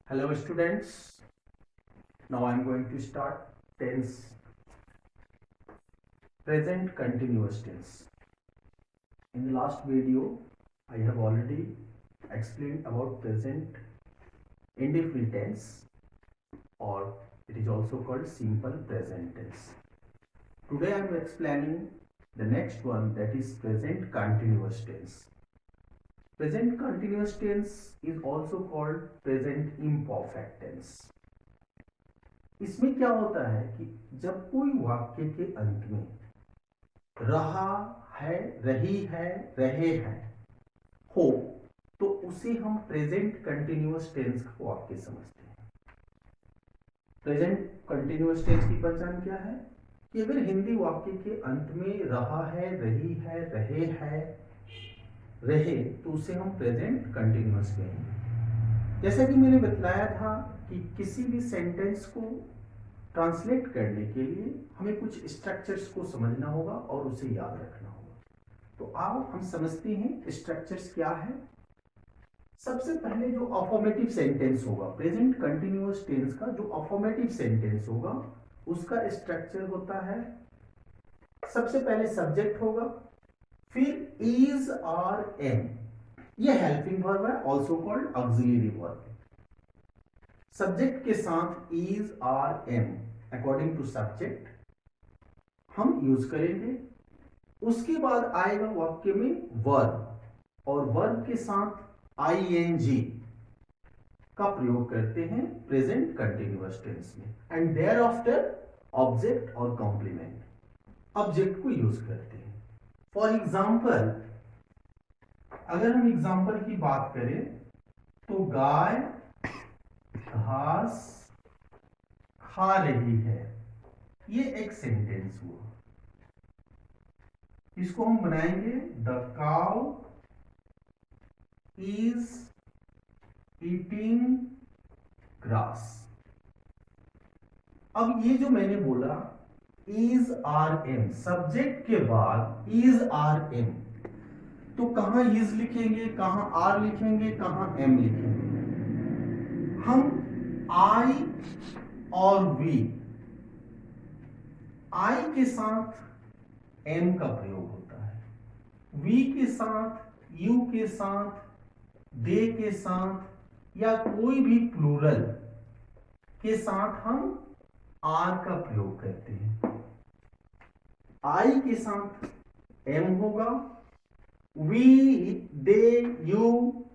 Hello students, now I am going to start tense present continuous tense. In the last video I have already explained about present indefinite tense, or it is also called simple present tense. Today I am explaining the next one, that is present continuous tense. Present continuous tense is also called present imperfect tense. इसमें क्या होता है कि जब कोई वाक्य के अंत में रहा है, रही है, रहे हैं हो, तो उसे हम प्रेजेंट कंटिन्यूअस टेंस का वाक्य समझते हैं। प्रेजेंट कंटिन्यूअस टेंस की पहचान क्या है कि अगर हिंदी वाक्य के अंत में रहा है, रही है, रहे हैं, रहे, तो उसे हम प्रेजेंट कंटिन्यूअस कहेंगे। जैसा कि मैंने बताया था कि किसी भी सेंटेंस को ट्रांसलेट करने के लिए हमें कुछ स्ट्रक्चर्स को समझना होगा और उसे याद रखना होगा। तो आओ हम समझते हैं स्ट्रक्चर्स क्या है। सबसे पहले जो अफर्मेटिव सेंटेंस होगा, प्रेजेंट कंटिन्यूअस टेंस का जो अफर्मेटिव सेंटेंस होगा, उसका स्ट्रक्चर होता है, सबसे पहले सब्जेक्ट होगा, फिर इज आर एम, यह हेल्पिंग वर्ब है, also called auxiliary verb. Subject के साथ is are am according to subject हम यूज करेंगे। उसके बाद आएगा वाक्य में वर्ब, और वर्ब के साथ आईएनजी का प्रयोग करते हैं प्रेजेंट कंटिन्यूअस टेंस में, एंड देयर आफ्टर ऑब्जेक्ट और कॉम्प्लीमेंट, ऑब्जेक्ट को यूज करते हैं। फॉर एग्जाम्पल, अगर हम एग्जाम्पल की बात करें तो गाय घास खा रही है, ये एक सेंटेंस हुआ। इसको हम बनाएंगे the cow is eating grass. अब ये जो मैंने बोला इज आर एम, सब्जेक्ट के बाद इज आर एम, तो कहां इज लिखेंगे, कहां आर लिखेंगे, कहां एम लिखेंगे? हम आई और वी, आई के साथ एम का प्रयोग होता है, वी के साथ, यू के साथ, दे के साथ, या कोई भी प्लूरल के साथ हम आर का प्रयोग करते हैं। आई के साथ एम होगा, वी, दे, यू,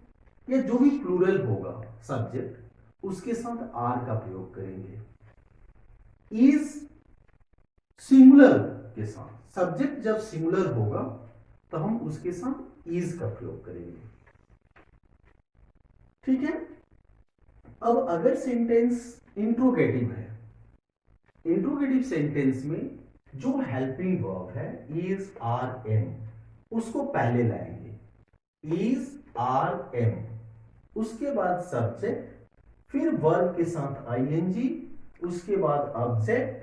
या जो भी प्लूरल होगा सब्जेक्ट, उसके साथ आर का प्रयोग करेंगे। इज सिंगुलर के साथ, सब्जेक्ट जब सिंगुलर होगा तो हम उसके साथ इज का प्रयोग करेंगे। ठीक है। अब अगर सेंटेंस इंट्रोगेटिव है, इंट्रोगेटिव सेंटेंस में जो हेल्पिंग वर्ब है इज आर एम, उसको पहले लाएंगे, इज आर एम, उसके बाद सब्जेक्ट, फिर वर्ब के साथ आईएनजी, उसके बाद ऑब्जेक्ट,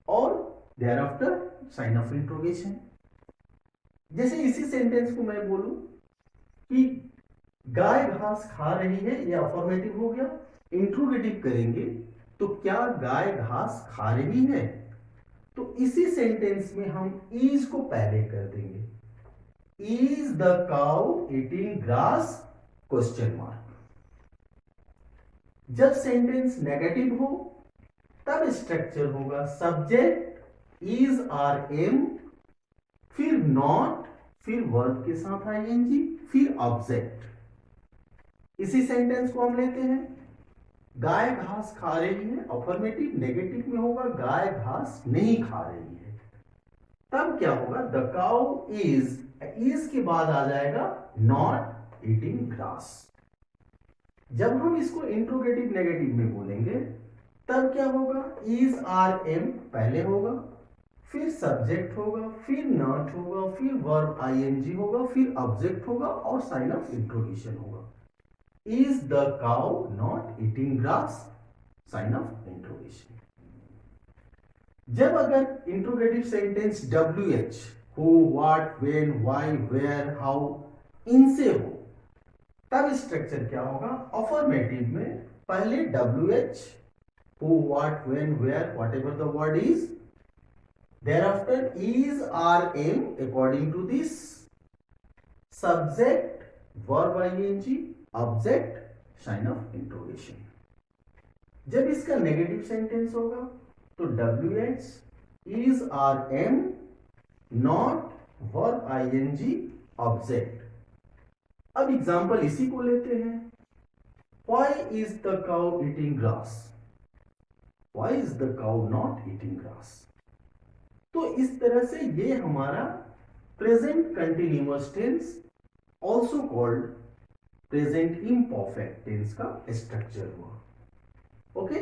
और thereafter sign of interrogation. जैसे इसी सेंटेंस को मैं बोलूं कि गाय घास खा रही है, यह अफर्मेटिव हो गया। इंट्रोगेटिव करेंगे तो क्या गाय घास खा रही है, तो इसी सेंटेंस में हम इज को पहले कर देंगे, is the cow eating grass, question mark. जब सेंटेंस नेगेटिव हो तब स्ट्रक्चर होगा सब्जेक्ट इज आर एम, फिर नॉट, फिर वर्ब के साथ आईएनजी, फिर ऑब्जेक्ट। इसी सेंटेंस को हम लेते हैं, गाय घास खा रही है, अफर्मेटिव, नेगेटिव में होगा गाय घास नहीं खा रही है। तब क्या होगा, द काउ इज के बाद आ जाएगा नॉट ईटिंग ग्रास। जब हम इसको इंट्रोगेटिव नेगेटिव में बोलेंगे तब क्या होगा, इज आर एम पहले होगा, फिर सब्जेक्ट होगा, फिर नॉट होगा, फिर वर्ब आईएनजी होगा, फिर ऑब्जेक्ट होगा, और साइन ऑफ इंट्रोगेशन होगा। Is the cow not eating grass, sign of interrogation. जब अगर interrogative sentence WH, who, what, when, why, where, how, इनसे हो, तब स्ट्रक्चर क्या होगा, अफर्मेटिव में पहले WH, who, what, when, where, whatever the word is. Thereafter is, are, am according to this. Subject, verb ing, object, sign of interrogation. जब इसका negative sentence होगा तो WH, is, are, am, not, verb ing, object. अब example इसी को लेते हैं. Why is the cow eating grass? Why is the cow not eating grass? तो इस तरह से ये हमारा present continuous tense, also called present imperfect tense का स्ट्रक्चर हुआ. ओके